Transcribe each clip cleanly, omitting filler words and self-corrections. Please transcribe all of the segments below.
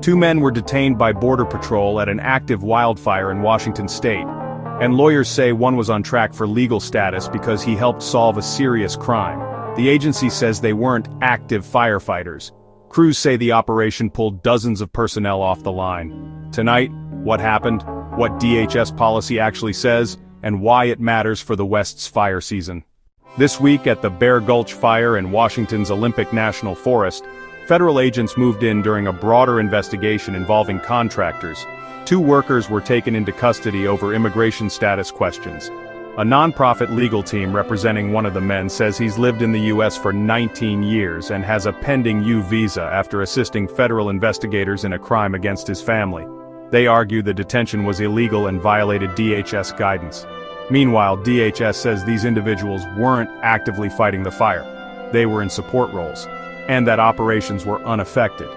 Two men were detained by Border Patrol at an active wildfire in Washington state, and lawyers say one was on track for legal status because he helped solve a serious crime. The agency says they weren't active firefighters. Crews say the operation pulled dozens of personnel off the line. Tonight, what happened, what DHS policy actually says, and why it matters for the West's fire season. This week at the Bear Gulch fire in Washington's Olympic National Forest, federal agents moved in during a broader investigation involving contractors. Two workers were taken into custody over immigration status questions. A nonprofit legal team representing one of the men says he's lived in the U.S. for 19 years and has a pending U visa after assisting federal investigators in a crime against his family. They argue the detention was illegal and violated DHS guidance. Meanwhile, DHS says these individuals weren't actively fighting the fire. They were in support roles, and that operations were unaffected.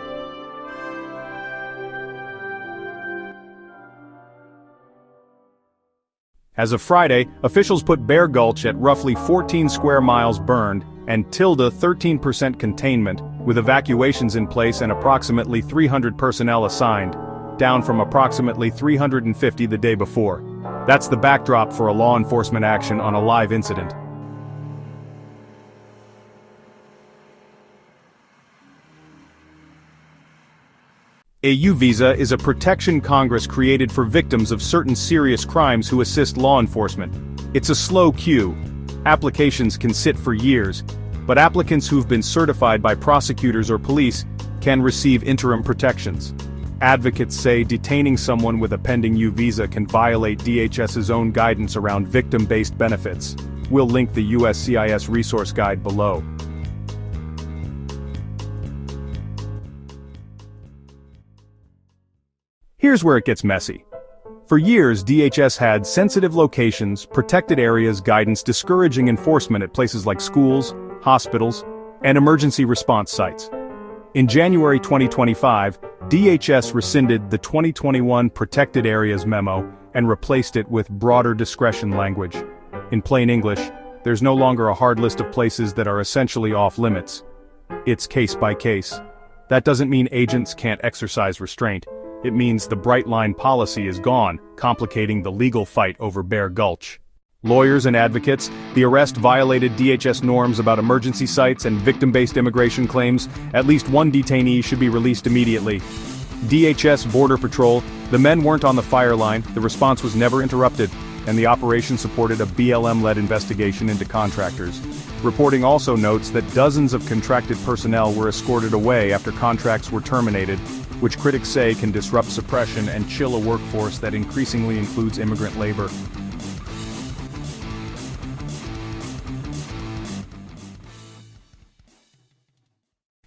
As of Friday, officials put Bear Gulch at roughly 14 square miles burned and 13% containment, with evacuations in place and approximately 300 personnel assigned, down from approximately 350 the day before. That's the backdrop for a law enforcement action on a live incident. A U visa is a protection Congress created for victims of certain serious crimes who assist law enforcement. It's a slow queue. Applications can sit for years, but applicants who've been certified by prosecutors or police can receive interim protections. Advocates say detaining someone with a pending U visa can violate DHS's own guidance around victim-based benefits. We'll link the USCIS resource guide below. Here's where it gets messy. For years, DHS had sensitive locations, protected areas guidance discouraging enforcement at places like schools, hospitals, and emergency response sites. In January 2025, DHS rescinded the 2021 Protected Areas Memo and replaced it with broader discretion language. In plain English, there's no longer a hard list of places that are essentially off-limits. It's case by case. That doesn't mean agents can't exercise restraint. It means the bright line policy is gone, complicating the legal fight over Bear Gulch. Lawyers and advocates, the arrest violated DHS norms about emergency sites and victim-based immigration claims. At least one detainee should be released immediately. DHS Border Patrol, the men weren't on the fire line, the response was never interrupted, and the operation supported a BLM-led investigation into contractors. Reporting also notes that dozens of contracted personnel were escorted away after contracts were terminated, which critics say can disrupt suppression and chill a workforce that increasingly includes immigrant labor.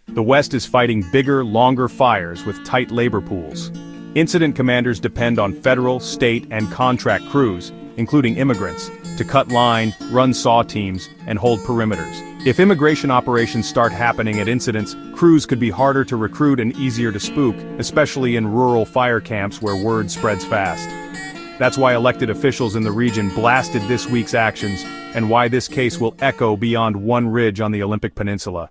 The West is fighting bigger, longer fires with tight labor pools. Incident commanders depend on federal, state, and contract crews, including immigrants, to cut line, run SAW teams, and hold perimeters. If immigration operations start happening at incidents, crews could be harder to recruit and easier to spook, especially in rural fire camps where word spreads fast. That's why elected officials in the region blasted this week's actions, and why this case will echo beyond one ridge on the Olympic Peninsula.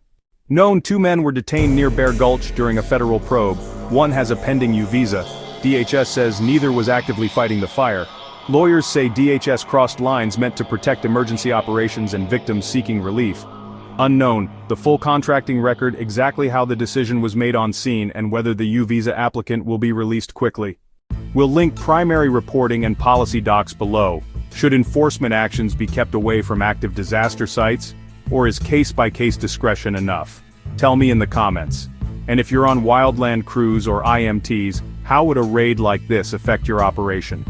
Known two men were detained near Bear Gulch during a federal probe. One has a pending U visa. DHS says neither was actively fighting the fire. Lawyers say DHS crossed lines meant to protect emergency operations and victims seeking relief. Unknown, the full contracting record, exactly how the decision was made on scene, and whether the U visa applicant will be released quickly. We'll link primary reporting and policy docs below. Should enforcement actions be kept away from active disaster sites? Or is case-by-case discretion enough? Tell me in the comments. And if you're on wildland crews or IMTs, how would a raid like this affect your operation?